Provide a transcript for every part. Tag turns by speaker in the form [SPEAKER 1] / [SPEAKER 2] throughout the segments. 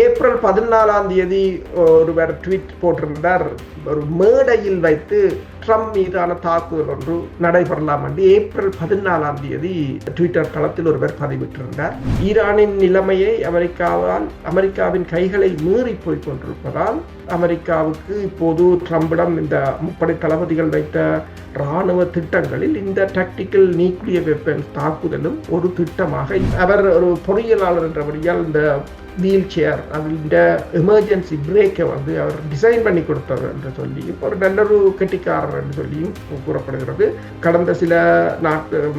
[SPEAKER 1] April 14 ஒருவர் tweet போட்டிருந்தார், ஒரு மேடையில் வைத்து ட்ரம்ப் மீதான தாக்குதல் ஒன்று நடைபெறலாம் என்று ஏப்ரல் 14 ட்விட்டர் தளத்தில் ஒருவர் பதிவிட்டிருந்தார். ஈரானின் நிலைமையை அமெரிக்காவின் கைகளை மீறி போய் கொண்டிருப்பதால் அமெரிக்காவுக்கு இப்போது ட்ரம்பிடம் இந்த முப்படை தளபதிகள் வைத்த இராணுவ திட்டங்களில் இந்த டாக்டிக்கல் நியூக்ளியர் வெப்பன்ஸ் தாக்குதலும் ஒரு திட்டமாக, அவர் ஒரு பொறியியலாளர் என்றபடியால் இந்த வீல் சேர் அந்த எமர்ஜென்சி பிரேக்கை அவர் டிசைன் பண்ணி கொடுத்தார் என்று சொல்லியும், ஒரு நல்லொரு கெட்டிக்காரர் என்று சொல்லியும் கூறப்படுகிறது. கடந்த சில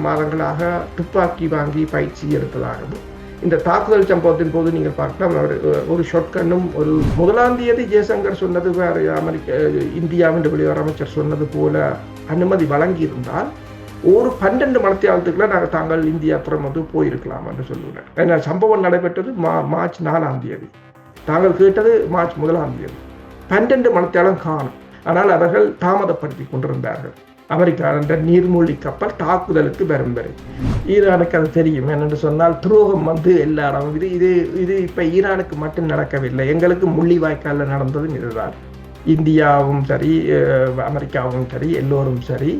[SPEAKER 1] மாதங்களாக துப்பாக்கி வாங்கி பயிற்சி எடுத்ததாகவும், இந்த தாக்குதல் சம்பவத்தின் போது நீங்கள் பார்க்கலாம், ஒரு ஷாட்கன்னும் ஒரு 1 ஜெய்சங்கர் சொன்னது இந்தியாவின் வெளியுறவு அமைச்சர் சொன்னது போல அனுமதி வழங்கி இருந்தால் ஒரு 12 மணித்தியாலத்துக்குள்ள தாங்கள் இந்தியா புறம் போயிருக்கலாம் என்று சொல்லுவேன். ஏன்னா சம்பவம் நடைபெற்றது மார்ச் 4 தாங்கள் கேட்டது மார்ச் 1 12 மணித்தியாலம் காணும். ஆனால் அவர்கள் தாமதப்படுத்தி கொண்டிருந்தார்கள். அமெரிக்கா என்ற நீர்மூழ்கி கப்பல் தாக்குதலுக்கு வரும் வரை ஈரானுக்கு அது தெரியும். என்னென்று சொன்னால் துரோகம் எல்லா இடமும் இது இப்போ ஈரானுக்கு மட்டும் நடக்கவில்லை, எங்களுக்கு முள்ளிவாய்க்காலில் நடந்ததும் இதுதான். இந்தியாவும் சரி, அமெரிக்காவும் சரி, எல்லோரும் சரி,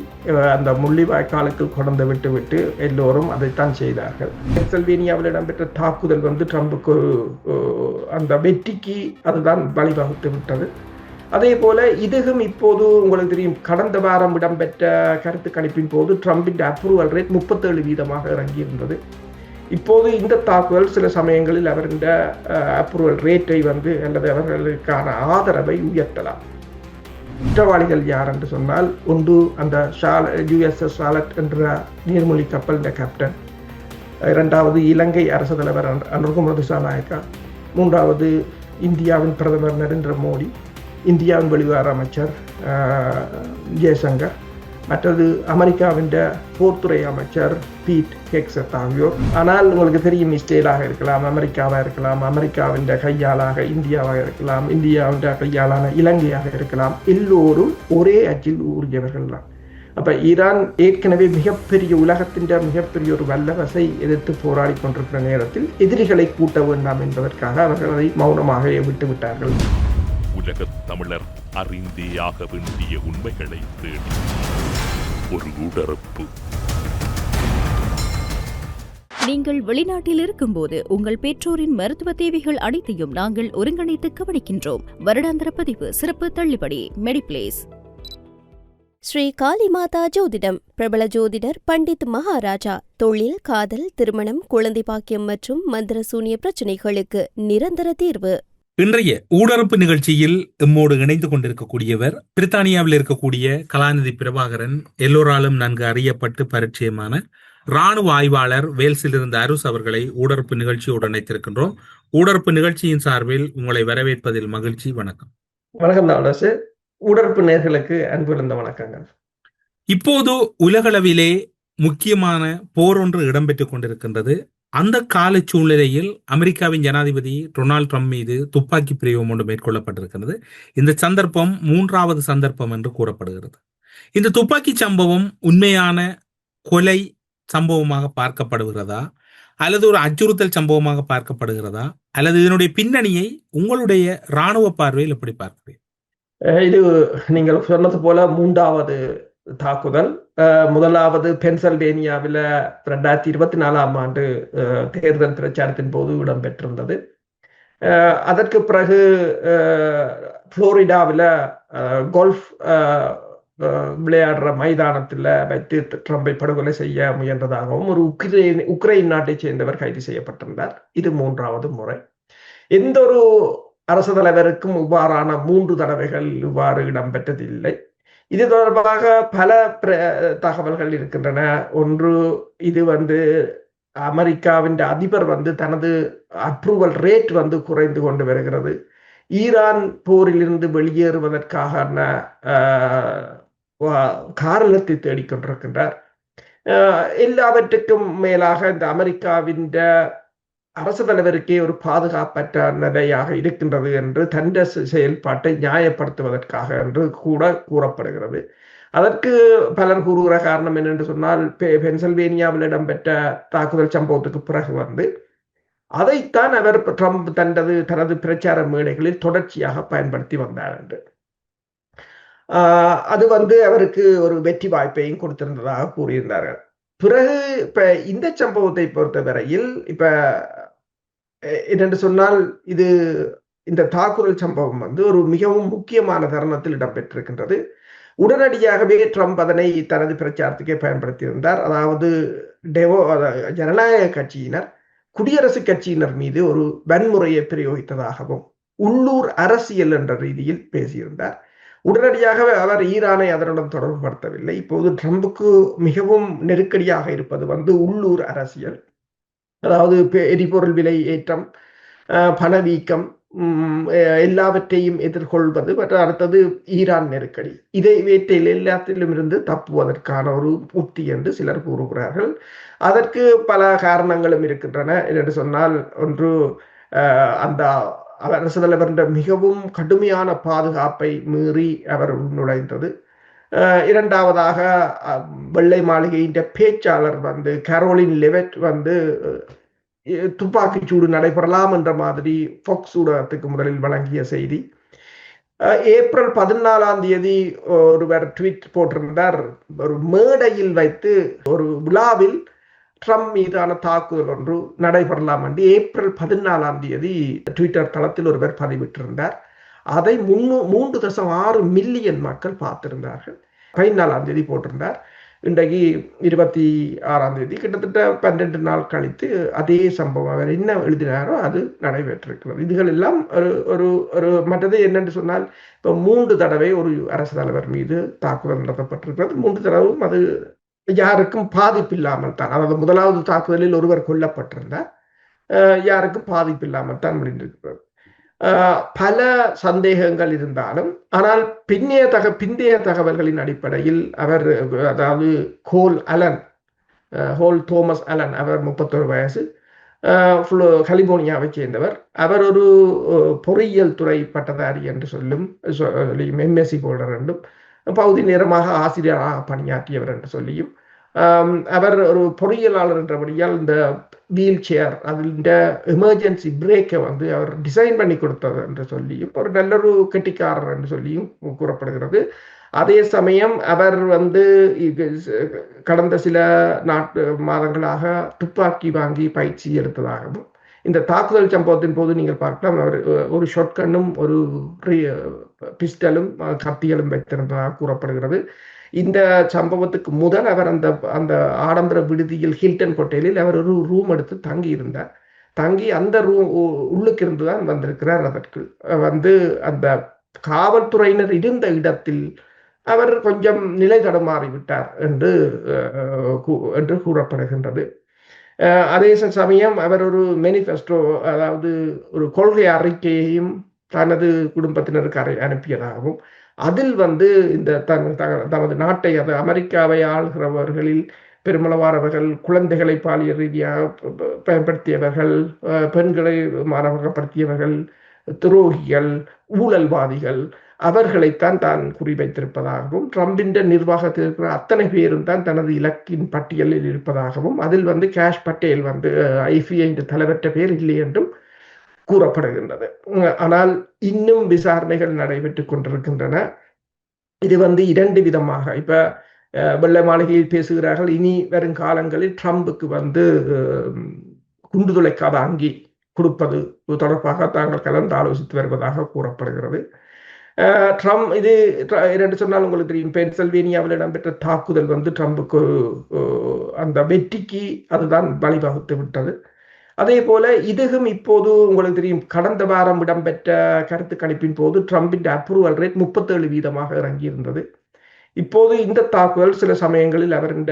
[SPEAKER 1] அந்த முள்ளிவாய்க்காலுக்கு கொண்டு விட்டு எல்லோரும் அதைத்தான் செய்தார்கள். பென்சில்வேனியாவில் இடம்பெற்ற தாக்குதல் ட்ரம்புக்கு அந்த வெற்றிக்கு அதுதான் வழிவகுத்து விட்டது. அதே போல இதுவும் இப்போது உங்களுக்கு தெரியும், கடந்த வாரம் இடம்பெற்ற கருத்து கணிப்பின் போது ட்ரம்பின் அப்ரூவல் ரேட் 37% இறங்கியிருந்தது. இப்போது இந்த தாக்குதல் சில சமயங்களில் அவருடைய அப்ரூவல் ரேட்டை அல்லது அவர்களுக்கான ஆதரவை உயர்த்தலாம். குற்றவாளிகள் யார் என்று சொன்னால், ஒன்று அந்த USS ஷார்லட் என்ற நீர்மூழ்கி கப்பலின் கேப்டன், 2வது இலங்கை அரசு தலைவர் அனுர்குமார் திசாநாயக்கா, 3வது இந்தியாவின் பிரதமர் நரேந்திர மோடி, இந்தியாவின் வெளிவார அமைச்சர் ஜெய்சங்கர், மற்றது அமெரிக்காவின் போர்த்துறை அமைச்சர் பீட் ஹெக்ஸட் ஆகியோர். ஆனால் உங்களுக்கு தெரியும், இஸ்ரேலாக இருக்கலாம், அமெரிக்காவாக இருக்கலாம், அமெரிக்காவின் கையாளாக இந்தியாவாக இருக்கலாம், இந்தியாவின் கையாளான இலங்கையாக இருக்கலாம், எல்லோரும் ஒரே அச்சில் ஊறியவர்கள் தான். அப்போ ஈரான் ஏற்கனவே மிகப்பெரிய உலகத்தின் மிகப்பெரிய ஒரு வல்லரசை எதிர்த்து போராடி கொண்டிருக்கிற நேரத்தில் எதிரிகளை கூட்ட வேண்டாம் என்பதற்காக அவர்கள் அதை மௌனமாக விட்டுவிட்டார்கள்.
[SPEAKER 2] உலகத் தமிழர் அறிந்தேயாக வேண்டிய உண்மைகளை தேடி ஒரு உடறப்பு.
[SPEAKER 3] நீங்கள் வெளிநாட்டில் இருக்கும்போது உங்கள் பெற்றோரின் மருத்துவ தேவைகள் அனைத்தையும் நாங்கள் ஒருங்கிணைத்து கவனிக்கின்றோம். வருடாந்திர பதிவு, சிறப்பு தள்ளுபடி, மெடிப்ளேஸ்.
[SPEAKER 4] ஸ்ரீ காளிமாதா ஜோதிடம். பிரபல ஜோதிடர் பண்டித் மகாராஜா. தொழில், காதல், திருமணம், குழந்தை பாக்கியம் மற்றும் மந்திர சூனிய பிரச்சினைகளுக்கு நிரந்தர தீர்வு.
[SPEAKER 5] இன்றைய ஊடறுப்பு நிகழ்ச்சியில் எம்மோடு இணைந்து கொண்டிருக்கக்கூடியவர் பிரித்தானியாவில் இருக்கக்கூடிய கலாநிதி பிரபாகரன், எல்லோராலும் நன்கு அறியப்பட்டு பரிச்சயமான இராணுவ ஆய்வாளர் வேல்ஸில் இருந்த அருஸ் அவர்களை ஊடறுப்பு நிகழ்ச்சியோடு இணைத்திருக்கின்றோம். ஊடறுப்பு நிகழ்ச்சியின் சார்பில் உங்களை வரவேற்பதில் மகிழ்ச்சி. வணக்கம்.
[SPEAKER 1] வணக்கம். ஊடறுப்பு நேயர்களுக்கு அன்பிருந்த வணக்கங்கள்.
[SPEAKER 5] இப்போது உலகளவிலே முக்கியமான போர் ஒன்று இடம்பெற்றுக் கொண்டிருக்கின்றது. அந்த கால சூழ்நிலையில் அமெரிக்காவின் ஜனாதிபதி டொனால்ட் ட்ரம்ப் மீது துப்பாக்கி பிரயோகம் ஒன்று மேற்கொள்ளப்பட்டிருக்கிறது. இந்த சந்தர்ப்பம் 3வது சந்தர்ப்பம் என்று கூறப்படுகிறது. இந்த துப்பாக்கி சம்பவம் உண்மையான கொலை சம்பவமாக பார்க்கப்படுகிறதா, அல்லது ஒரு அச்சுறுத்தல் சம்பவமாக பார்க்கப்படுகிறதா, அல்லது இதனுடைய பின்னணியை உங்களுடைய இராணுவ பார்வையில் எப்படி பார்க்கிறீர்கள்?
[SPEAKER 1] இது நீங்கள் சொன்னது போல 3வது தாக்குதல். முதலாவது பென்சில்வேனியாவில் 2024 தேர்தல் பிரச்சாரத்தின் போது இடம்பெற்றிருந்தது. அதற்கு பிறகு புளோரிடாவில் கோல்ஃப் விளையாடுற மைதானத்தில் வைத்து ட்ரம்பை படுகொலை செய்ய முயன்றதாகவும் ஒரு உக்ரைன் நாட்டை சேர்ந்தவர் கைது செய்யப்பட்டிருந்தார். இது 3வது முறை. எந்த ஒரு அரசு தலைவருக்கும் இவ்வாறான 3 தடவைகள் இவ்வாறு இடம்பெற்றதில்லை. இது தொடர்பாக பல தகவல்கள் இருக்கின்றன. ஒன்று, இது அமெரிக்காவின் அதிபர் தனது அப்ரூவல் ரேட் குறைந்து கொண்டு வருகிறது. ஈரான் போரிலிருந்து வெளியேறுவதற்கான காரணத்தை தேடிக்கொண்டிருக்கின்றார். எல்லாவற்றுக்கும் மேலாக இந்த அமெரிக்காவின் அரசு தலைவருக்கே ஒரு பாதுகாப்பற்ற நிலையாக இருக்கின்றது என்று தண்ட செயல்பாட்டை நியாயப்படுத்துவதற்காக என்று கூட கூறப்படுகிறது. அதற்கு பலர் கூறுகிற காரணம் என்னென்று சொன்னால், பென்சில்வேனியாவில் இடம்பெற்ற தாக்குதல் சம்பவத்துக்கு பிறகு அதைத்தான் அவர் ட்ரம்ப் தனது பிரச்சார மேடைகளில் தொடர்ச்சியாக பயன்படுத்தி வந்தார் என்று. அது அவருக்கு ஒரு வெற்றி வாய்ப்பையும் கொடுத்திருந்ததாக கூறியிருந்தார்கள். பிறகு இப்ப இந்த சம்பவத்தை பொறுத்தவரையில் இப்ப என்னென்று சொன்னால் இது இந்த தாக்குதல் சம்பவம் ஒரு மிகவும் முக்கியமான தருணத்தில் இடம்பெற்றிருக்கின்றது. உடனடியாகவே ட்ரம்ப் அதனை தனது பிரச்சாரத்துக்கே பயன்படுத்தியிருந்தார். அதாவது ஜனநாயக கட்சியினர் குடியரசுக் கட்சியினர் மீது ஒரு வன்முறையை பிரயோகித்ததாகவும் உள்ளூர் அரசியல் என்ற ரீதியில் பேசியிருந்தார். உடனடியாக அவர் ஈரானை அதனுடன் தொடர்பு படுத்தவில்லை. இப்போது ட்ரம்புக்கு மிகவும் நெருக்கடியாக இருப்பது உள்ளூர் அரசியல், அதாவது எரிபொருள் விலை ஏற்றம், பணவீக்கம், எல்லாவற்றையும் எதிர்கொள்வது மற்றும் அடுத்தது ஈரான் நெருக்கடி. இதை வேட்டையில் எல்லாத்திலும் இருந்து தப்புவதற்கான ஒரு உத்தி என்று சிலர் கூறுகிறார்கள். அதற்கு பல காரணங்களும் இருக்கின்றன. என்று சொன்னால், ஒன்று அந்த அரசு தலைவர் மிகவும் கடுமையான பாதுகாப்பை மீறி அவர் நுழைந்தது. இரண்டாவதாக வெள்ளை மாளிகையின் பேச்சாளர் கரோலின் லெவெட் துப்பாக்கிச்சூடு நடைபெறலாம் என்ற மாதிரி ஃபாக்ஸ் ஊடகத்துக்கு முதலில் வழங்கிய செய்தி. ஏப்ரல் 14 ஒருவர் ட்வீட் போட்டிருந்தார். ஒரு மேடையில் வைத்து ஒரு விழாவில் ட்ரம்ப் மீதான தாக்குதல் ஒன்று நடைபெறலாம் என்று ஏப்ரல் 14 ட்விட்டர் தளத்தில் ஒருவர் பதிவிட்டிருந்தார். அதை 3.6 மில்லியன் மக்கள் பார்த்திருந்தார்கள். 14 போட்டிருந்தார். இன்றைக்கு 26 கிட்டத்தட்ட 12 நாள் கழித்து அதே சம்பவம் அவர் என்ன எழுதினாரோ அது நடைபெற்றிருக்கிறது. இதுகள் எல்லாம் ஒரு மற்றது என்னென்று சொன்னால், இப்போ 3 தடவை ஒரு அரசு தலைவர் மீது தாக்குதல் நடத்தப்பட்டிருக்கிறது. 3 தடவும் அது யாருக்கும் பாதிப்பில்லாமல் தான், அதாவது முதலாவது தாக்குதலில் ஒருவர் கொல்லப்பட்டிருந்தார், யாருக்கும் பாதிப்பில்லாமல் தான் முடிந்திருக்கிறது. பல சந்தேகங்கள் இருந்தாலும், ஆனால் பிந்தைய தகவல்களின் அடிப்படையில் அவர், அதாவது ஹோல் தோமஸ் அலன், அவர் 31 வயசு, கலிபோர்னியாவை சேர்ந்தவர். அவர் ஒரு பொறியியல் துறை பட்டதாரி என்று சொல்லும் எம்எஸ்சி ஹோல்டர் என்றும் பகுதி நேரமாக ஆசிரியராக பணியாற்றியவர் என்று சொல்லியும், அவர் ஒரு பொறியியலாளர் என்றபடியால் இந்த வீல் சேர் அதில் எமர்ஜென்சி பிரேக்கை அவர் டிசைன் பண்ணி கொடுத்தது என்று சொல்லியும் ஒரு நல்லொரு கெட்டிக்காரர் என்று சொல்லியும் கூறப்படுகிறது. அதே சமயம் அவர் கடந்த சில மாதங்களாக துப்பாக்கி வாங்கி பயிற்சி எடுத்ததாகவும், இந்த தாக்குதல் சம்பவத்தின் போது நீங்கள் பார்க்கலாம், அவர் ஒரு ஷாட்கன்னும் ஒரு பிஸ்டலும் கத்திகளும் வைத்திருந்ததாக கூறப்படுகிறது. இந்த சம்பவத்துக்கு முதல் அவர் அந்த ஆடம்பர விடுதியில் ஹில்டன் ஹோட்டலில் அவர் ஒரு ரூம் எடுத்து தங்கி இருந்தார். தங்கி அந்த ரூம் உள்ளுக்கு இருந்துதான் வந்திருக்கிறார். அதற்கு அந்த காவல்துறையினர் இருந்த இடத்தில் அவர் கொஞ்சம் நிலை தடுமாறிவிட்டார் என்று கூறப்படுகின்றது. அதே சமயம் அவர் ஒரு மேனிஃபெஸ்டோ, அதாவது ஒரு கொள்கை அறிக்கையையும் தனது குடும்பத்தினருக்கு அனுப்பியதாகவும், அதில் இந்த தமது நாட்டை, அது அமெரிக்காவை ஆளுகிறவர்களில் பெருமளவானவர்கள் குழந்தைகளை பாலியல் ரீதியாக பயன்படுத்தியவர்கள், பெண்களை மானவகப்படுத்தியவர்கள், துரோகிகள், ஊழல்வாதிகள், அவர்களைத்தான் தான் குறிவைத்திருப்பதாகவும், ட்ரம்பின் நிர்வாகத்தில் இருக்கிற அத்தனை பேரும் தான் தனது இலக்கின் பட்டியலில் இருப்பதாகவும், அதில் கேஷ் பட்டேல் ஐபிஐ தலைவற்ற பேர் இல்லை என்றும் கூறப்படுகின்றது. ஆனால் இன்னும் விசாரணைகள் நடைபெற்றுக் கொண்டிருக்கின்றன. இது 2 விதமாக, இப்ப வெள்ளை மாளிகையில் பேசுகிறார்கள், இனி வரும் காலங்களில் ட்ரம்புக்கு குண்டு துளைக்காத அங்கி கொடுப்பது தொடர்பாக தாங்கள் கலந்து ஆலோசித்து வருவதாக கூறப்படுகிறது. ட்ரம்ப் இது என்று சொன்னால் உங்களுக்கு தெரியும், பென்சில்வேனியாவில் இடம்பெற்ற தாக்குதல் ட்ரம்புக்கு அந்த வெற்றிக்கு அதுதான் வழிவகுத்து விட்டது. அதே போல இதுவும் இப்போது உங்களுக்கு தெரியும், கடந்த வாரம் இடம்பெற்ற கருத்து கணிப்பின் போது ட்ரம்பின் அப்ரூவல் ரேட் 37% இறங்கியிருந்தது. இப்போது இந்த தாக்குதல் சில சமயங்களில் அவரின்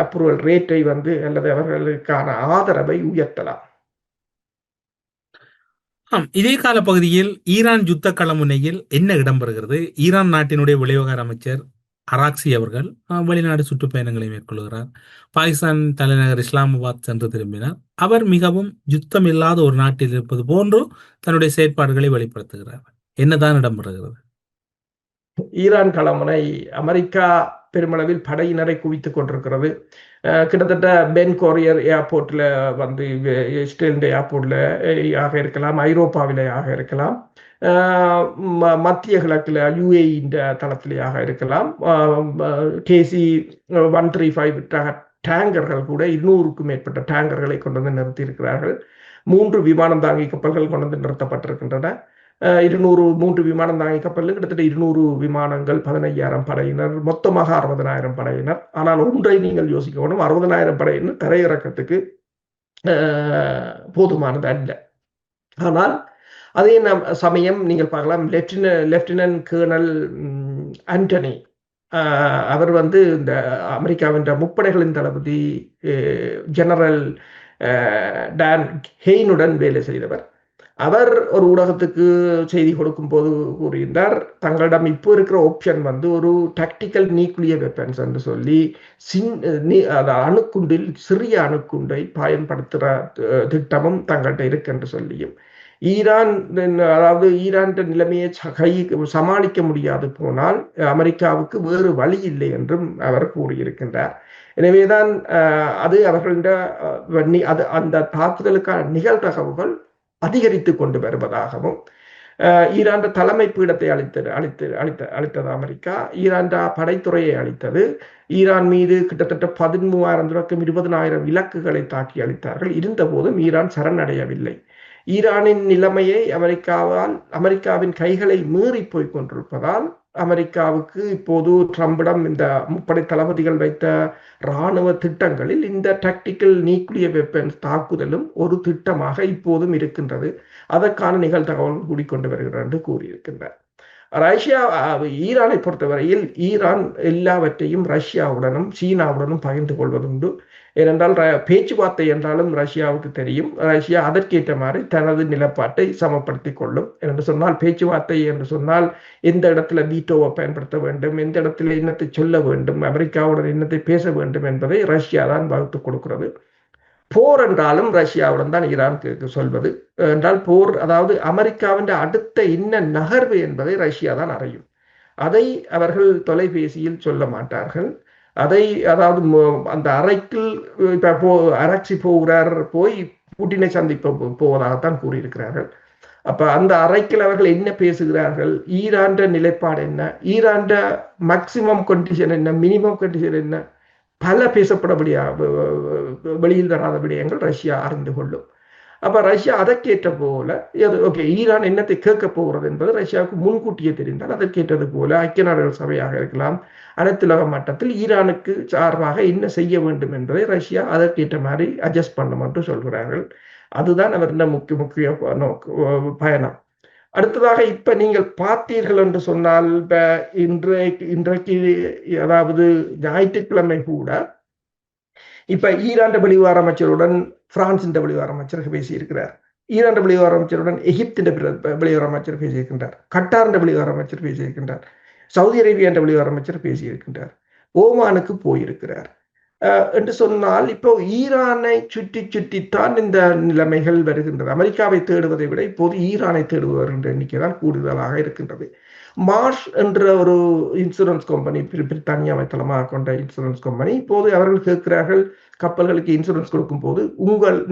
[SPEAKER 1] அப்ரூவல் ரேட்டை அல்லது அவர்களுக்கான ஆதரவை உயர்த்தலாம்.
[SPEAKER 5] இதே கால பகுதியில் ஈரான் யுத்த களமுனையில் என்ன இடம்பெறுகிறது? ஈரான் நாட்டினுடைய வெளிவிவகார அமைச்சர் அராக்சி அவர்கள் வெளிநாடு சுற்றுப்பயணங்களை மேற்கொள்கிறார். பாகிஸ்தான் தலைநகர் இஸ்லாமாபாத் சென்று திரும்பினார். அவர் மிகவும் யுத்தம் இல்லாத ஒரு நாட்டில் இருப்பது போன்று தன்னுடைய செயற்பாடுகளை வெளிப்படுத்துகிறார். என்னதான் இடம்பெறுகிறது?
[SPEAKER 1] ஈரான் களமுனை அமெரிக்கா பெருமளவில் படையினரை குவித்துக் கொண்டிருக்கிறது. கிட்டத்தட்ட பென் கொரியர் ஏர்போர்ட்டில் வந்து இஸ்ரேல் ஏர்போர்ட்டில் ஆக இருக்கலாம், ஐரோப்பாவிலே ஆக இருக்கலாம், மத்திய கிழக்கில் UAE தளத்திலேயாக இருக்கலாம். KC-135 டேங்கர்கள் கூட 200க்கும் மேற்பட்ட டேங்கர்களை கொண்டு வந்து நிறுத்தியிருக்கிறார்கள். 3 விமானம் தாங்கி கப்பல்கள் கொண்டு வந்து நிறுத்தப்பட்டிருக்கின்றன. 3 விமானம் தாங்கி கப்பலில் கிட்டத்தட்ட 200 விமானங்கள், 15,000 படையினர், மொத்தமாக 60,000 படையினர். ஆனால் ஒன்றை நீங்கள் யோசிக்கணும், 60,000 படையினர் தரையிறக்கத்துக்கு போதுமானது அல்ல. ஆனால் அதே சமயம் நீங்கள் பார்க்கலாம், லெப்டினன்ட் கேர்னல் ஆண்டனி, அவர் வந்து இந்த அமெரிக்காவின் முப்படைகளின் தளபதி ஜெனரல் டான் ஹெய்னுடன் வேலை செய்தவர். அவர் ஒரு ஊடகத்துக்கு செய்தி கொடுக்கும் போது கூறியிருந்தார், தங்களிடம் இப்போ இருக்கிற ஆப்ஷன் வந்து ஒரு டாக்டிக்கல் நியூக்ளியர் வெப்பன்ஸ் என்று சொல்லி அணுக்குண்டில் சிறிய அணுக்குண்டை பயன்படுத்துகிற திட்டமும் தங்கள்கிட்ட இருக்கு என்று சொல்லியும், ஈரான் அதாவது ஈரான் நிலைமையை சமாளிக்க முடியாது போனால் அமெரிக்காவுக்கு வேறு வழி இல்லை என்றும் அவர் கூறியிருக்கின்றார். எனவேதான் அது அவர்களுடைய அந்த தாக்குதலுக்கான நிகழ்தகவுகள் அதிகரித்து கொண்டு வருவதாகவும், ஈரான் தலைமை பீடத்தை அளித்தது அமெரிக்கா, ஈரான் படைத்துறையை அளித்தது, ஈரான் மீது கிட்டத்தட்ட 13,000 தொடக்கம் 20,000 இலக்குகளை தாக்கி அளித்தார்கள். இருந்த போதும் ஈரான் சரணடையவில்லை. ஈரானின் நிலைமையை அமெரிக்காவின் கைகளை மீறி போய் கொண்டிருப்பதால் அமெரிக்காவுக்கு இப்போது ட்ரம்பிடம் இந்த முப்படை தளபதிகள் வைத்த இராணுவ திட்டங்களில் இந்த டாக்டிக்கல் நியூக்ளியர் வெப்பன்ஸ் தாக்குதலும் ஒரு திட்டமாக இப்போதும் இருக்கின்றது. அதற்கான நிகழ்தகவல்கள் கூடிக்கொண்டு வருகிறது என்று கூறியிருக்கின்றார். ஈரானை பொறுத்தவரையில் ஈரான் எல்லாவற்றையும் ரஷ்யாவுடனும் சீனாவுடனும் பகிர்ந்து கொள்வதுண்டு. ஏனென்றால் பேச்சுவார்த்தை என்றாலும் ரஷ்யாவுக்கு தெரியும், ரஷ்யா அதற்கேற்ற மாதிரி தனது நிலப்பாட்டை சமப்படுத்தி கொள்ளும். என்று சொன்னால் பேச்சுவார்த்தை என்று சொன்னால் எந்த இடத்துல வீட்டோவை பயன்படுத்த வேண்டும், எந்த இடத்துல என்னத்தை சொல்ல வேண்டும், அமெரிக்காவுடன் என்னத்தை பேச வேண்டும் என்பதை ரஷ்யா தான் வகுத்து கொடுக்கிறது. போர் என்றாலும் ரஷ்யாவுடன் தான் ஈரான் சொல்வது என்றால் போர், அதாவது அமெரிக்காவின் அடுத்த என்ன நகர்வு என்பதை ரஷ்யா தான் அறியும். அதை அவர்கள் தொலைபேசியில் சொல்ல மாட்டார்கள். அதை அதாவது அந்த அறைக்குள் அரட்சி போகிறார், போய் புட்டினை சந்திப்ப போவதாகத்தான் கூறியிருக்கிறார்கள். அப்ப அந்த அறைக்கில் அவர்கள் என்ன பேசுகிறார்கள், ஈரான் நிலைப்பாடு என்ன, ஈரான் மேக்சிமம் கண்டிஷன் என்ன, மினிமம் கண்டிஷன் என்ன, பல பேசப்படபடியா வெளியில் வராத விடயங்கள் ரஷ்யா அறிந்து கொள்ளும். அப்ப ரஷ்யா அதற்கேற்ற போல ஓகே ஈரான் என்னத்தை கேட்க போகிறது என்பது ரஷ்யாவுக்கு முன்கூட்டியே தெரிந்தால் அதற்கேற்றது போல ஐக்கிய நாடுகள் சபையாக இருக்கலாம், அனைத்துலக மட்டத்தில் ஈரானுக்கு சார்பாக என்ன செய்ய வேண்டும் என்பதை ரஷ்யா அதற்கேற்ற மாதிரி அட்ஜஸ்ட் பண்ணும் என்று சொல்கிறார்கள். அதுதான் அவருடைய முக்கிய பயணம். அடுத்ததாக இப்ப நீங்கள் பார்த்தீர்கள் என்று சொன்னால், இன்றைக்கு அதாவது ஞாயிற்றுக்கிழமை கூட இப்ப ஈரான் வெளிவார அமைச்சருடன் பிரான்சின் வெளிவார அமைச்சர் பேசியிருக்கிறார், ஈரான் வெளிவார அமைச்சருடன் எகிப்தின் வெளிவார அமைச்சர் பேசியிருக்கின்றார், கட்டாரின் வெளிவார அமைச்சர் பேசியிருக்கின்றார், சவுதி அரேபியா வெளிவார அமைச்சர் பேசியிருக்கின்றார், ஓமானுக்கு போயிருக்கிறார் என்று சொன்னால் இப்போ ஈரானை சுற்றித்தான் இந்த நிலைமைகள் வருகின்றது. அமெரிக்காவை தேடுவதை விட இப்போது ஈரானை தேடுபவர் என்ற எண்ணிக்கை தான் கூடுதலாக இருக்கின்றது. மார்ஷ் என்ற ஒரு இன்சூரன்ஸ் கம்பெனி, பிரித்தானியாவை தளமாக கொண்ட இன்சூரன்ஸ் கம்பெனி, இப்போது அவர்கள் கேட்கிறார்கள் கப்பல்களுக்கு இன்சூரன்ஸ் கொடுக்கும் போது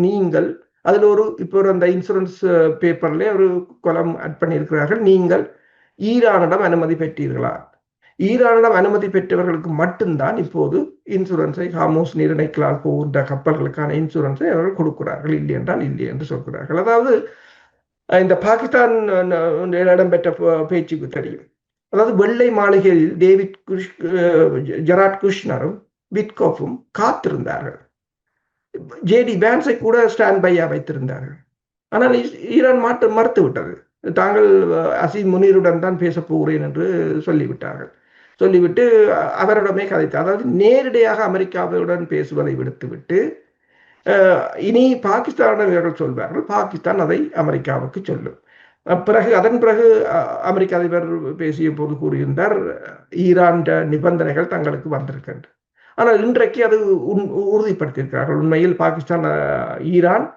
[SPEAKER 1] நீங்கள் அதில் இப்போ அந்த இன்சூரன்ஸ் பேப்பர்ல ஒரு கொலம் ஆட் பண்ணியிருக்கிறார்கள், நீங்கள் ஈரானிடம் அனுமதி பெற்றீர்களா, ஈரானிடம் அனுமதி பெற்றவர்களுக்கு மட்டும்தான் இப்போது இன்சூரன்ஸை ஹார்மோஸ் நீரிணைகளால் போகின்ற கப்பல்களுக்கான இன்சூரன்ஸை அவர்கள் கொடுக்கிறார்கள், இல்லை என்றால் இல்லை என்று சொல்கிறார்கள். அதாவது இந்த பாகிஸ்தான் இடம்பெற்ற பேச்சுக்கு தெரியும். அதாவது வெள்ளை மாளிகையில் ஜெராட் குஷ்னரும் விட்கோஃபும் காத்திருந்தார்கள், ஜேடி வேன்ஸை கூட ஸ்டாண்ட் பையா வைத்திருந்தார்கள். ஆனால் ஈரான் மறுத்து விட்டது. தாங்கள் அசீம் முனீருடன் தான் பேச போகிறேன் என்று சொல்லிவிட்டு அவரிடமே கதைத்தார். அதாவது நேரடியாக அமெரிக்காவுடன் பேசுவதை விடுத்துவிட்டு இனி பாகிஸ்தானிடம் இவர்கள் சொல்வார்கள், பாகிஸ்தான் அதை அமெரிக்காவுக்கு சொல்லும். அதன் பிறகு அமெரிக்க அதிபர் பேசிய போது கூறியிருந்தார், ஈரான் நிபந்தனைகள் தங்களுக்கு வந்திருக்கின்ற. ஆனால் இன்றைக்கு அது உறுதிப்படுத்தியிருக்கிறார்கள். உண்மையில் பாகிஸ்தான் ஈரான்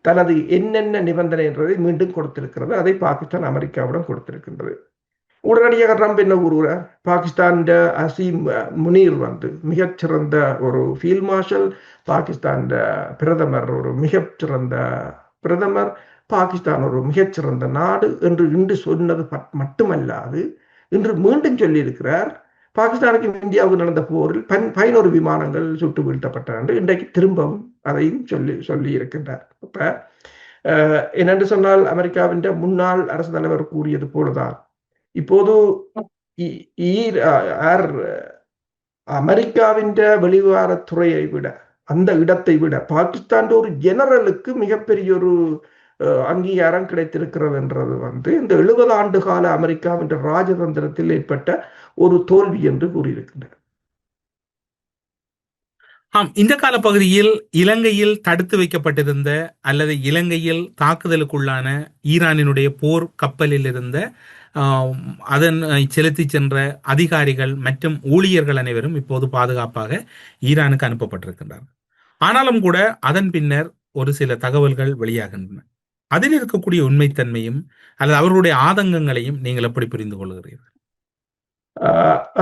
[SPEAKER 1] தனது என்னென்ன நிபந்தனை என்றதை மீண்டும் கொடுத்திருக்கிறது, அதை பாகிஸ்தான் அமெரிக்காவுடன் கொடுத்திருக்கின்றது. உடனடியாக ட்ரம்ப் என்ன கூறுகிறார்? பாகிஸ்தான் அசீம் முனீர் மிகச்சிறந்த ஒரு ஃபீல்ட் மார்ஷல், பாகிஸ்தான் பிரதமர் ஒரு மிகச்சிறந்த பிரதமர், பாகிஸ்தான் ஒரு மிகச்சிறந்த நாடு என்று இன்று சொன்னது மட்டுமல்லாது இன்று மீண்டும் சொல்லியிருக்கிறார், பாகிஸ்தானுக்கும் இந்தியாவுக்கு நடந்த போரில் 11 விமானங்கள் சுட்டு வீழ்த்தப்பட்டன என்று இன்றைக்கு திரும்பவும் அதையும் சொல்லி இருக்கின்றார். அப்ப என்னென்று சொன்னால் அமெரிக்காவின் முன்னாள் அரசு தலைவர் கூறியது போலதான் இப்போது அமெரிக்காவின் வெளிவாரத்துறையை விட அந்த இடத்தை விட பாகிஸ்தான் ஒரு ஜெனரலுக்கு மிகப்பெரிய ஒரு அங்கீகாரம் கிடைத்திருக்கிறது என்றது இந்த 70 ஆண்டு கால அமெரிக்காவின் ராஜதந்திரத்தில் ஏற்பட்ட ஒரு தோல்வி என்று கூறியிருக்கின்றனர்.
[SPEAKER 5] இந்த கால பகுதியில் இலங்கையில் தடுத்து வைக்கப்பட்டிருந்த அல்லது இலங்கையில் தாக்குதலுக்குள்ளான ஈரானினுடைய போர் கப்பலில் இருந்த அதன் செலுத்தி சென்ற அதிகாரிகள் மற்றும் ஊழியர்கள் அனைவரும் இப்போது பாதுகாப்பாக ஈரானுக்கு அனுப்பப்பட்டிருக்கின்றனர். ஆனாலும் கூட அதன் பின்னர் ஒரு சில தகவல்கள் வெளியாகின்றன. அதில் இருக்கக்கூடிய உண்மைத்தன்மையும் அல்லது அவர்களுடைய ஆதங்கங்களையும் நீங்கள் எப்படி புரிந்து கொள்கிறீர்கள்?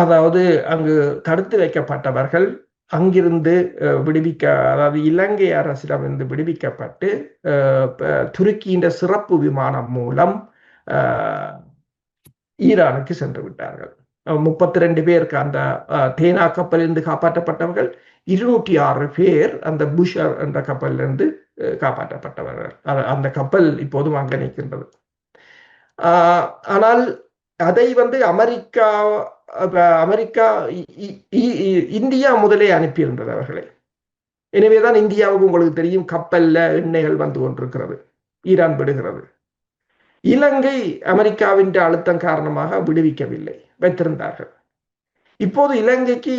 [SPEAKER 1] அதாவது அங்கு தடுத்து வைக்கப்பட்டவர்கள் அங்கிருந்து அதாவது இலங்கை அரசிடமிருந்து விடுவிக்கப்பட்டு துருக்கியின் சிறப்பு விமானம் மூலம் ஈரானுக்கு சென்று விட்டார்கள். 32 பேருக்கு அந்த தேனா கப்பலிலிருந்து காப்பாற்றப்பட்டவர்கள், 206 பேர் அந்த புஷர் என்ற கப்பலிலிருந்து காப்பாற்றப்பட்டவர்கள். அந்த கப்பல் இப்போதும் அங்க நிற்கின்றது. ஆனால் அதை அமெரிக்கா இந்தியா முதலே அனுப்பியிருந்தது அவர்களை. எனவேதான் இந்தியாவுக்கு உங்களுக்கு தெரியும் கப்பல்ல எண்ணெய்கள் வந்து கொண்டிருக்கிறது, ஈரான் விடுகிறது. இலங்கை அமெரிக்காவின் அழுத்தம் காரணமாக விடுவிக்கவில்லை, வைத்திருந்தார்கள். இப்போது இலங்கைக்கு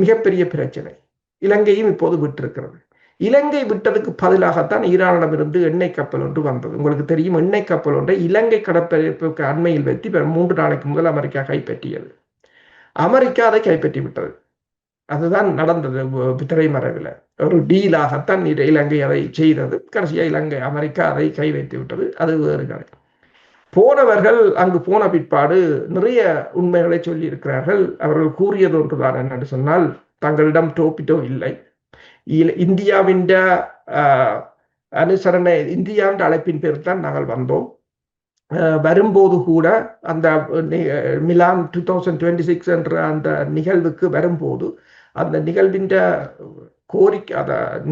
[SPEAKER 1] மிகப்பெரிய பிரச்சனை, இலங்கையும் இப்போது விட்டிருக்கிறது. இலங்கை விட்டதுக்கு பதிலாகத்தான் ஈரானிடமிருந்து எண்ணெய் கப்பல் ஒன்று வந்தது. உங்களுக்கு தெரியும், எண்ணெய் கப்பல் ஒன்றை இலங்கை கடற்பரப்புக்கு அண்மையில் வைத்து 3 நாளைக்கு முதல் அமெரிக்கா கைப்பற்றியது. அமெரிக்கா அதை கைப்பற்றி விட்டது. அதுதான் நடந்தது திரைமறைவில். ஒரு டீலாகத்தான் இலங்கை அதை செய்தது. கடைசியா அமெரிக்கா அதை கை வைத்து விட்டது. அது வேறு கதை. போனவர்கள் அங்கு போன பிற்பாடு நிறைய உண்மைகளை சொல்லி இருக்கிறார்கள். அவர்கள் கூறியது ஒன்றுதான் என்னென்று சொன்னால், தங்களிடம் டோபிட்டோ இல்லை, இந்தியாவின் அனுசரணை, இந்தியாவின் அழைப்பின் பேர் தான் நாங்கள் வந்தோம். வரும்போது கூட அந்த மிலான் 2026 என்ற அந்த நிகழ்வுக்கு வரும்போது அந்த நிகழ்வின் கோரிக்கை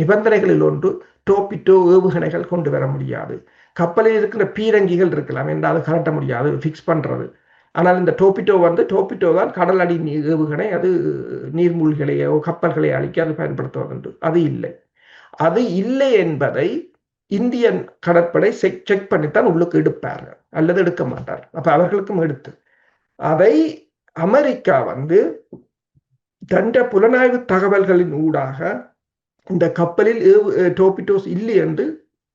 [SPEAKER 1] நிபந்தனைகளில் ஒன்று டோபிட்டோ ஏவுகணைகள் கொண்டு வர முடியாது. கப்பலில் இருக்கிற பீரங்கிகள் இருக்கலாம் என்றால் அது கலட்ட முடியாது, ஃபிக்ஸ் பண்றது. ஆனால் இந்த டோபிட்டோ தான் கடல் அடி ஏவுகணை, அது நீர்மூழ்களையோ கப்பல்களை அழிக்க அது பயன்படுத்துவது. அது இல்லை என்பதை இந்தியன் கடற்படை செக் பண்ணித்தான் உள்ளுக்கு எடுப்பார்கள் அல்லது எடுக்க மாட்டார். அப்ப அவர்களுக்கும் எடுத்து அதை அமெரிக்கா தண்ட புலனாய்வு தகவல்களின் ஊடாக இந்த கப்பலில் டோபிட்டோஸ் இல்லை என்று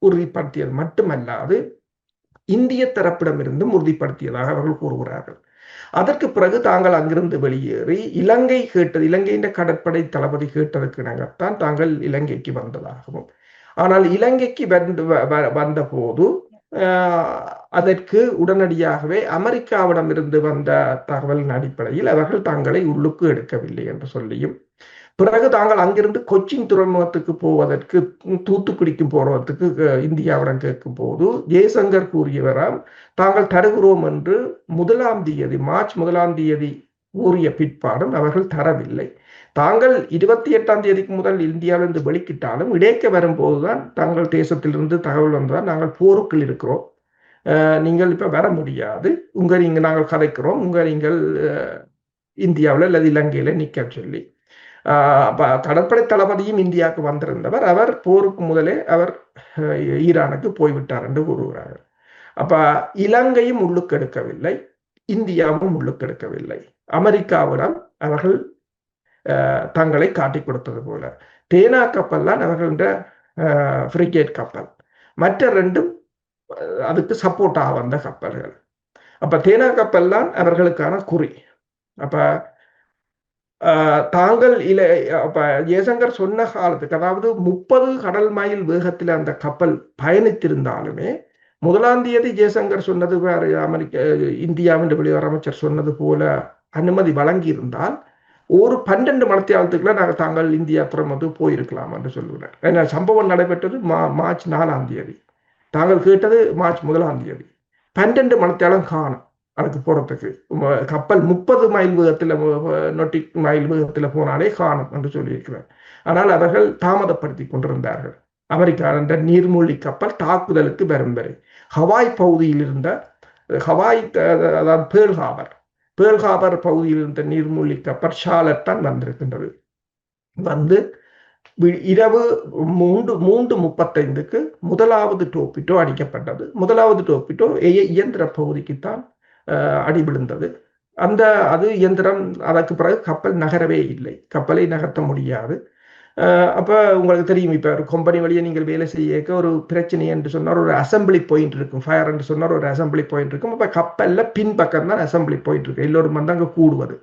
[SPEAKER 1] உறுதிப்படுத்தியது மட்டுமல்லாது இந்திய தரப்பிடமிருந்தும் உறுதிப்படுத்தியதாக அவர்கள் கூறுகிறார்கள். அதற்கு பிறகு தாங்கள் அங்கிருந்து வெளியேறி இலங்கையின் கடற்படை தளபதி கேட்டதற்கு இணங்கத்தான் தாங்கள் இலங்கைக்கு வந்ததாகவும், ஆனால் இலங்கைக்கு வந்த போது அதற்கு உடனடியாகவே அமெரிக்காவிடமிருந்து வந்த தகவலின் அடிப்படையில் அவர்கள் தங்களை உள்ளுக்கு எடுக்கவில்லை என்று சொல்லியும், பிறகு தாங்கள் அங்கிருந்து கொச்சின் துறைமுகத்துக்கு போவதற்கு, தூத்துக்குடிக்கும் போவதற்கு இந்தியாவிடம் கேட்கும் போது ஜெய்சங்கர் கூறியவராம், தாங்கள் தருகிறோம் என்று மார்ச் 1ஆம் தேதி கூறிய பிற்பாடும் அவர்கள் தரவில்லை. தாங்கள் 28ஆம் தேதிக்கு முதல் இந்தியாவிலிருந்து வெளிக்கிட்டாலும் இடைக்க வரும்போதுதான் தாங்கள் தேசத்திலிருந்து தகவல் வந்ததால் நாங்கள் போருக்குள் இருக்கிறோம், நீங்கள் இப்ப வர முடியாது, நாங்கள் கதைக்கிறோம், நீங்கள் இந்தியாவில் அல்லது இலங்கையில நிக்க சொல்லி கடற்படை தளபதியும் இந்தியாவுக்கு வந்திருந்தவர். அவர் போருக்கு முதலே அவர் ஈரானுக்கு போய்விட்டார் என்று கூறுகிறார்கள். அப்ப இலங்கையும் உள்ளுக்கெடுக்கவில்லை, இந்தியாவும் உள்ளுக்கெடுக்கவில்லை. அமெரிக்காவிடம் அவர்கள் தங்களை காட்டிக் கொடுத்தது போல. தேனா கப்பல் தான் அவர்களுடைய ஃப்ரிகேட் கப்பல், மற்ற 2 அதுக்கு சப்போர்ட்டாக வந்த கப்பல்கள். அப்ப தேனா கப்பல் தான் அவர்களுக்கான குறி. அப்ப தாங்கள் ஜெய்சங்கர் சொன்ன காலத்துக்கு, அதாவது 30 கடல் மைல் வேகத்தில் அந்த கப்பல் பயணித்திருந்தாலுமே 1ஆம் தேதி ஜெய்சங்கர் சொன்னது வேறு, இந்தியாவின் வெளியுறவு அமைச்சர் சொன்னது போல அனுமதி வழங்கி இருந்தால் ஒரு 12 மணித்தியாலத்துக்குள்ள நாங்கள் தாங்கள் இந்தியா புறமது போயிருக்கலாம் என்று சொல்லுகிறார். ஏன்னா சம்பவம் நடைபெற்றது மார்ச் 4ஆம் தேதி, தாங்கள் கேட்டது மார்ச் 1ஆம் தேதி. 12 மணித்தியாலம் காணும் அதுக்கு போறதுக்கு. கப்பல் 30 மைல் வேகத்தில் நொட்டிக் மைல் வேகத்தில் போனாலே காணும் என்று சொல்லியிருக்கிறார். ஆனால் அவர்கள் தாமதப்படுத்தி கொண்டிருந்தார்கள். அமெரிக்கா என்ற நீர்மூழ்கி கப்பல் தாக்குதலுக்கு வரும் வரை ஹவாய் பகுதியில் இருந்த அதாவது பேர்ல் ஹார்பர் பகுதியில் இருந்த நீர்மூழ்கி கப்பல் ஷார்லட் தான் வந்திருக்கின்றது. வந்து இரவு 3:35 முதலாவது டோப்பிட்டோ அடிக்கப்பட்டது. முதலாவது டோப்பிட்டோ இயந்திர பகுதிக்குத்தான் அடி விழுந்தது. அது இயந்திரம் அதற்கு பிறகு கப்பல் நகரவே இல்லை, கப்பலை நகர்த்த முடியாது. அப்போ உங்களுக்கு தெரியும், இப்போ ஒரு கம்பெனி வழியை நீங்கள் வேலை செய்ய ஒரு பிரச்சனை என்று சொன்னால் ஒரு அசம்பிளி பாயிண்ட் இருக்கும், ஃபயர் என்று சொன்னால் ஒரு அசம்பிளி பாயிண்ட் இருக்கும். அப்போ கப்பலில் பின்பக்கம் தான் அசம்பிளி பாயிண்ட் இருக்கு, எல்லோரும் வந்து அங்கே கூடுவது.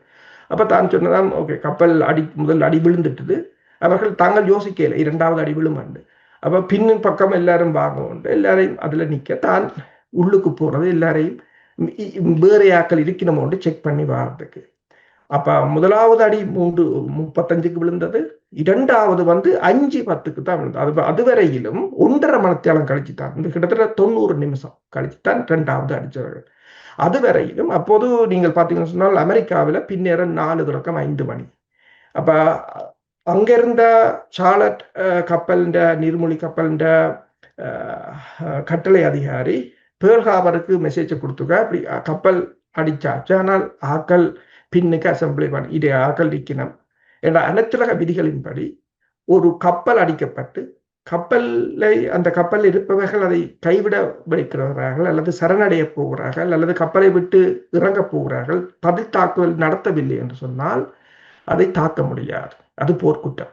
[SPEAKER 1] அப்போ தான் சொன்னதான் ஓகே, கப்பல் முதல் அடி விழுந்துட்டுது. அவர்கள் தாங்கள் யோசிக்கல 2வது அடி விழுமாண்டு. அப்போ பின்னின் பக்கம் எல்லாரும் வாங்க எல்லாரையும் அதில் நிற்க தான் உள்ளுக்கு போகிறது, எல்லாரையும் வேறு ஆக்கள் இருக்கணுமோண்டு செக் பண்ணி வாரதுக்கு. அப்போ முதலாவது அடி 3:35 விழுந்தது, 2வது வந்து 5:10 தான் விழுந்தது. அதுவரையிலும் 1.5 மணித்தியாலம் கழிச்சு தான், கிட்டத்தட்ட 90 நிமிஷம் கழிச்சு தான் 2வது அடித்தவர்கள். அதுவரையிலும் அப்போது நீங்கள் பார்த்தீங்கன்னு சொன்னால் அமெரிக்காவில் பின்னேரம் 4 தொடக்கம் 5 மணி. அப்போ அங்கிருந்த ஷார்லட் கப்பலின் நீர்மூழ்கி கப்பலின் கட்டளை அதிகாரி பேர்ல் ஹார்பருக்கு மெசேஜை கொடுத்துக்க, அப்படி கப்பல் அடிச்சாச்சு, ஆனால் ஆக்கள் பின்னுக்கு அசம்பிளி பண்ணி இதை ஆக்கள் நிற்கணும் என்ற அனைத்துலக விதிகளின்படி ஒரு கப்பல் அடிக்கப்பட்டு அந்த கப்பலில் இருப்பவர்கள் அதை கைவிட வைக்கிறார்கள் அல்லது சரணடைய போகிறார்கள் அல்லது கப்பலை விட்டு இறங்க போகிறார்கள், பதில் தாக்குதல் நடத்தவில்லை என்று சொன்னால் அதை தாக்க முடியாது, அது போர்க்குற்றம்.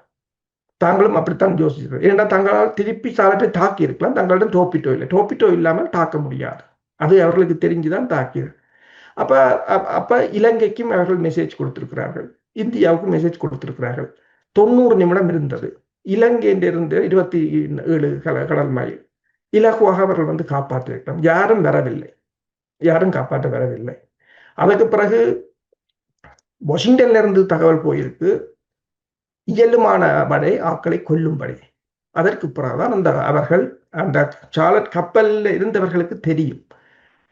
[SPEAKER 1] தாங்களும் அப்படித்தான் யோசிக்கிறது. ஏன்னா தங்களால் திருப்பி சாலத்தை தாக்கி இருக்கலாம், தங்களிடம் டோப்பிட்டோ இல்லாமல் தாக்க முடியாது, அது அவர்களுக்கு தெரிஞ்சுதான் தாக்கியது. அப்ப இலங்கைக்கும் அவர்கள் மெசேஜ் கொடுத்திருக்கிறார்கள், இந்தியாவுக்கும் மெசேஜ் கொடுத்திருக்கிறார்கள். 90 நிமிடம் இருந்தது. இலங்கையிலிருந்து 27 கடல் மைல் இலகுவாக அவர்கள் வந்து காப்பாற்றிருக்கலாம். யாரும் காப்பாற்ற வரவில்லை. அதுக்கு பிறகு வாஷிங்டன்ல இருந்து தகவல் போயிருக்கு, இயலுமான வரை ஆக்களை கொல்லும்படி. அதற்கு பிறகுதான் அவர்கள் அந்த ஷார்லட் கப்பலில் இருந்தவர்களுக்கு தெரியும்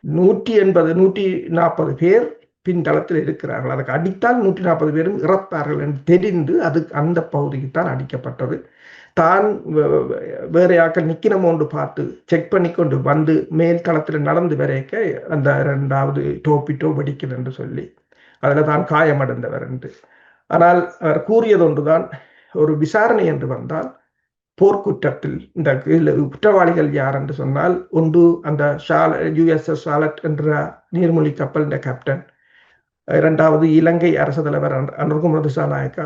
[SPEAKER 1] 140 பேர் பின்தளத்தில் இருக்கிறார்கள், அதுக்கு அடித்தால் 140 பேரும் இறப்பார்கள் என்று தெரிந்து அந்த பகுதிக்கு தான் அடிக்கப்பட்டது. தான் வேற ஆக்கள் நிக்கணுமோன்று பார்த்து செக் பண்ணி கொண்டு வந்து மேல் தளத்தில் நடந்து வரைக்க அந்த 2வது டோப்பிட்டோ வெடிக்குது என்று சொல்லி அதில் தான் காயமடைந்தவர் என்று. ஆனால் அவர் கூறியது ஒன்றுதான், ஒரு விசாரணை என்று வந்தால் போர்க்குற்றத்தில் இந்த குற்றவாளிகள் யார் என்று சொன்னால், ஒன்று அந்த USS ஷார்லட் என்ற நீர்மூழ்கி கப்பலின் கேப்டன், 2வது இலங்கை அரசு தலைவர் அனுர்குமார் திசாநாயக்கா,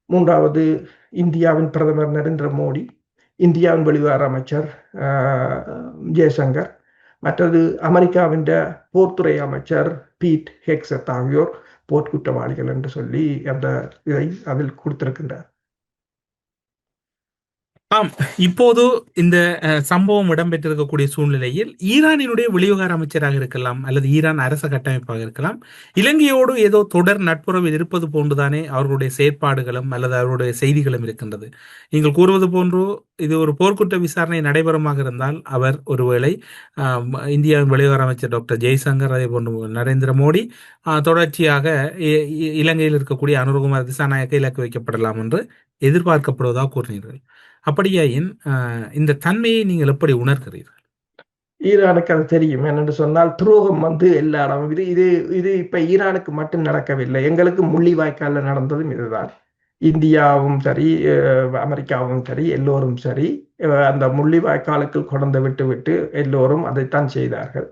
[SPEAKER 1] 3வது இந்தியாவின் பிரதமர் நரேந்திர மோடி, இந்தியாவின் வெளிவார அமைச்சர் ஜெய்சங்கர், மற்றது அமெரிக்காவின் போர்த்துறை அமைச்சர் பீட் ஹெக்ஸட் ஆகியோர் போர்க்குற்றவாளிகள் என்று சொல்லி இதை அதில் கொடுத்திருக்கின்றார்.
[SPEAKER 5] ஆம், இப்போது இந்த சம்பவம் இடம்பெற்றிருக்கக்கூடிய சூழ்நிலையில் ஈரானினுடைய வெளிவிவகார அமைச்சராக இருக்கலாம் அல்லது ஈரான் அரச கட்டமைப்பாக இருக்கலாம், இலங்கையோடு ஏதோ தொடர் நட்புறவில் இருப்பது போன்றுதானே அவர்களுடைய செயற்பாடுகளும் அல்லது அவருடைய செய்திகளும் இருக்கின்றது. நீங்கள் கூறுவது போன்று இது ஒரு போர்க்குற்ற விசாரணை நடைபெறமாக இருந்தால் அவர் ஒருவேளை இந்தியாவின் வெளிவிவகார அமைச்சர் டாக்டர் ஜெய்சங்கர், அதே போன்று நரேந்திர மோடி தொடர்ச்சியாக இலங்கையில் இருக்கக்கூடிய அனுர்குமார் திசாநாயக்க இலக்கு வைக்கப்படலாம் என்று எதிர்பார்க்கப்படுவதாக கூறினீர்கள். அப்படியாயின் இந்த தன்மையை நீங்கள் எப்படி உணர்கிறீர்கள்?
[SPEAKER 1] ஈரானுக்கு அது தெரியும். என்னென்று சொன்னால் துரோகம் வந்து எல்லா இடமும் இது இப்ப ஈரானுக்கு மட்டும் நடக்கவில்லை, எங்களுக்கு முள்ளிவாய்க்கால நடந்ததும் இதுதான். இந்தியாவும் சரி, அமெரிக்காவும் சரி, எல்லோரும் சரி அந்த முள்ளிவாய்க்காலுக்கு கொண்டு விட்டு எல்லோரும் அதைத்தான் செய்தார்கள்.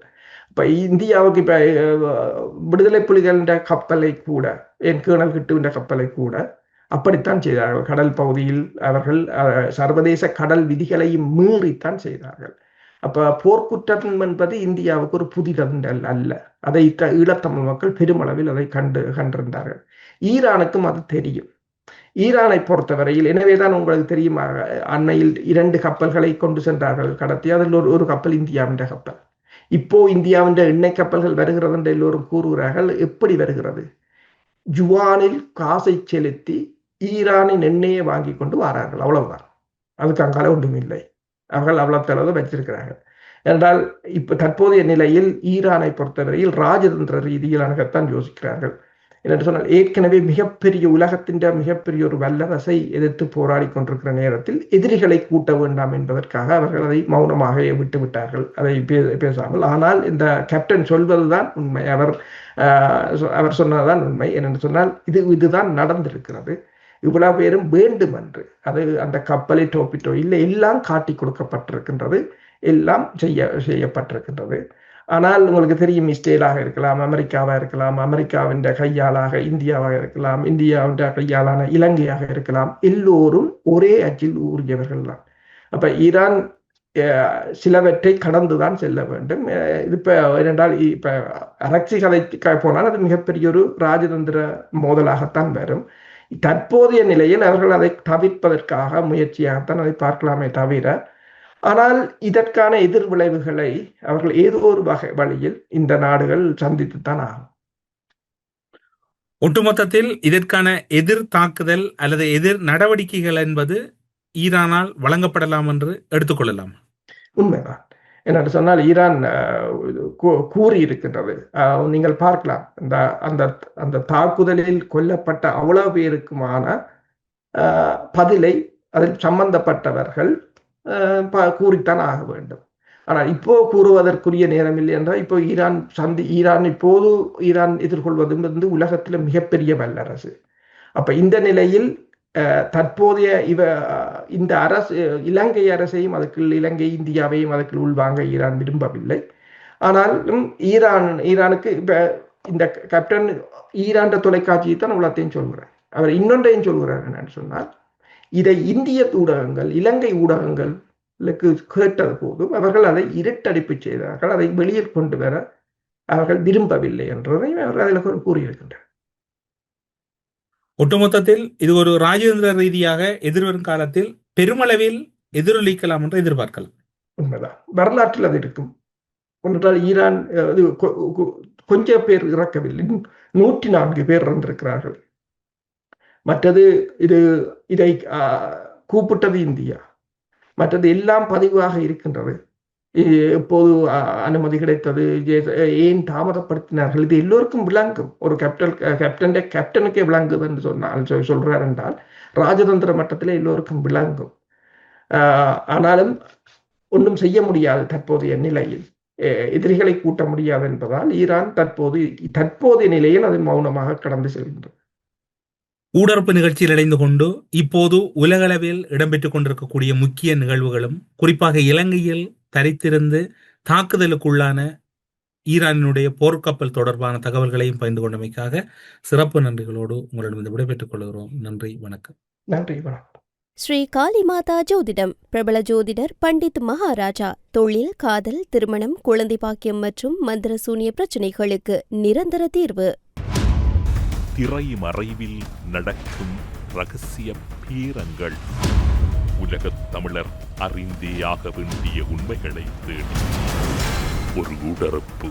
[SPEAKER 1] இப்ப இந்தியாவுக்கு இப்ப விடுதலை புலிகளின் கப்பலை கூட, என் கேணல் கிட்டுவின்ற கப்பலை கூட அப்படித்தான் செய்தார்கள். கடல் பகுதியில் அவர்கள் சர்வதேச கடல் விதிகளையும் மீறித்தான் செய்தார்கள். அப்ப போர்க்குற்றம் என்பது இந்தியாவுக்கு ஒரு புதிதல் அல்ல, அதை ஈழத்தமிழ் மக்கள் பெருமளவில் அதை கண்டிருந்தார்கள். ஈரானுக்கும் அது தெரியும். ஈரானை பொறுத்தவரையில் எனவேதான் உங்களுக்கு தெரியும், அண்மையில் 2 கப்பல்களை கொண்டு சென்றார்கள் கடத்தி, அதில் ஒரு கப்பல் இந்தியாவின் கப்பல். இப்போ இந்தியாவின் எண்ணெய் கப்பல்கள் வருகிறது என்று எல்லோரும் கூறுகிறார்கள். எப்படி வருகிறது? ஜுவானில் காசை செலுத்தி ஈரானின் எண்ணெயை வாங்கி கொண்டு வரார்கள், அவ்வளவுதான். அதுக்கு அங்கால ஒன்றும் இல்லை. அவர்கள் அவ்வளவு தளவு வச்சிருக்கிறார்கள் என்றால் இப்ப தற்போதைய நிலையில் ஈரானை பொறுத்தவரையில் ராஜதந்திர ரீதியில் அணுகத்தான் யோசிக்கிறார்கள். என்று சொன்னால் ஏற்கனவே மிகப்பெரிய உலகத்தின் மிகப்பெரிய ஒரு வல்லரசை எதிர்த்து போராடி கொண்டிருக்கிற நேரத்தில் எதிரிகளை கூட்ட வேண்டாம் என்பதற்காக அவர்கள் அதை மௌனமாக விட்டு விட்டார்கள், அதை பேசாமல். ஆனால் இந்த கேப்டன் சொல்வதுதான் உண்மை, அவர் சொன்னதுதான் உண்மை. என்னென்னு சொன்னால் இதுதான் நடந்திருக்கிறது. இவ்வளவு பேரும் வேண்டும் என்று அது அந்த கப்பலை டோப்பிட்டோ இல்லை, எல்லாம் காட்டி கொடுக்கப்பட்டிருக்கின்றது, எல்லாம் செய்யப்பட்டிருக்கின்றது. ஆனால் உங்களுக்கு தெரியும், இஸ்ரேலாக இருக்கலாம், அமெரிக்காவாக இருக்கலாம், அமெரிக்காவின் கையாளாக இந்தியாவாக இருக்கலாம், இந்தியாவின் கையாளான இலங்கையாக இருக்கலாம், எல்லோரும் ஒரே அச்சில் ஊறியவர்கள் தான். அப்ப ஈரான் சிலவற்றை கடந்துதான் செல்ல வேண்டும். இது இப்ப ஏனென்றால் இப்ப அரசி கதைக்கு போனால் அது மிகப்பெரிய ஒரு ராஜதந்திர மோதலாகத்தான் வரும். தற்போதைய நிலையில் அவர்கள் அதை தவிர்ப்பதற்காக முயற்சியாகத்தான் அதை பார்க்கலாமே தவிர, ஆனால் இதற்கான எதிர் விளைவுகளை அவர்கள் ஏதோ ஒரு வழியில் இந்த நாடுகள் சந்தித்துத்தான் ஆகும்.
[SPEAKER 5] ஒட்டுமொத்தத்தில் இதற்கான எதிர் தாக்குதல் அல்லது எதிர் நடவடிக்கைகள் என்பது ஈரானால் வழங்கப்படலாம் என்று எடுத்துக்கொள்ளலாம்.
[SPEAKER 1] உண்மைதான். என்று சொன்னால் ஈரான் கூறி இருக்கின்றது, நீங்கள் பார்க்கலாம், அந்த தாக்குதலில் கொல்லப்பட்ட அவ்வளவு பேருக்குமான பதிலை அதில் சம்பந்தப்பட்டவர்கள் கூறித்தான் ஆக வேண்டும். ஆனால் இப்போ கூறுவதற்குரிய நேரம் இல்லை என்றால், இப்போ ஈரான் எதிர்கொள்வது உலகத்தில் மிகப்பெரிய வல்லரசு. அப்ப இந்த நிலையில் தற்போதைய இந்த அரசு இலங்கை அரசையும் அதுக்குள் இலங்கை இந்தியாவையும் அதுக்குள் உள்வாங்க ஈரான் விரும்பவில்லை. ஆனாலும் ஈரானுக்கு இப்ப இந்த கேப்டன் ஈரான் தொலைக்காட்சியை தான் உலகத்தையும் சொல்கிறார். அவர் இன்னொன்றையும் சொல்கிறார் என்னன்னு சொன்னால், இதை இந்திய ஊடகங்கள் இலங்கை ஊடகங்களுக்கு கேட்டது போதும் அவர்கள் அதை இருட்டடிப்பு செய்தார்கள், அதை வெளியில் கொண்டு வர அவர்கள் விரும்பவில்லை என்றதையும் அவர்கள் அதில் கூறியிருக்கின்றனர்.
[SPEAKER 5] ஒட்டுமொத்தத்தில் இது ஒரு ராஜதந்திர ரீதியாக எதிர்வரும் காலத்தில் பெருமளவில் எதிரொலிக்கலாம் என்று எதிர்பார்க்கலாம்.
[SPEAKER 1] உண்மைதான், வரலாற்றில் அது இருக்கும். ஒன்றால் ஈரான் கொஞ்சம் பேர் இறக்கவில்லை, 104 பேர் இறந்திருக்கிறார்கள். மற்றது இதை கூப்பிட்டது இந்தியா, மற்றது எல்லாம் பதிவாக இருக்கின்றது. எப்போது அனுமதி கிடைத்தது, ஏன் தாமதப்படுத்தினார்கள், இது எல்லோருக்கும் விளங்கும். ஒரு கேப்டனுக்கே விளங்குது என்று சொல்றார் என்றால் ராஜதந்திர மட்டத்தில் எல்லோருக்கும் விளங்கும். ஆனாலும் ஒன்றும் செய்ய முடியாது தற்போதைய நிலையில், எதிரிகளை கூட்ட முடியாது என்பதால் ஈரான் தற்போதைய நிலையில் அது மௌனமாக கடந்து செல்கின்றது.
[SPEAKER 5] ஊடறுப்பு நிகழ்ச்சியில் இணைந்து கொண்டு இப்போது உலகளவில் இடம்பெற்றுக் கொண்டிருக்கக்கூடிய முக்கிய நிகழ்வுகளும், குறிப்பாக இலங்கையில் தரித்திருந்து தாக்குதலுக்குள்ளான ஈரானினுடைய போர்க்கப்பல் தொடர்பான தகவல்களையும் பகிர்ந்து கொண்டமைக்காக சிறப்பு நன்றிகளோடு உங்களிடம் விடைபெற்றுக் கொள்கிறோம். நன்றி, வணக்கம்.
[SPEAKER 1] நன்றி, வணக்கம்.
[SPEAKER 4] ஸ்ரீ காளிமாதா ஜோதிடம் பிரபல ஜோதிடர் பண்டித் மகாராஜா. தொழில், காதல், திருமணம், குழந்தை பாக்கியம் மற்றும் மந்திர சூனிய பிரச்சினைகளுக்கு நிரந்தர தீர்வு.
[SPEAKER 2] திரை மறைவில் நடக்கும் ரகசிய பீரங்கள், உலகத் தமிழர் அறிந்தேயாக வேண்டிய உண்மைகளை தேடி ஒரு ஊடறுப்பு.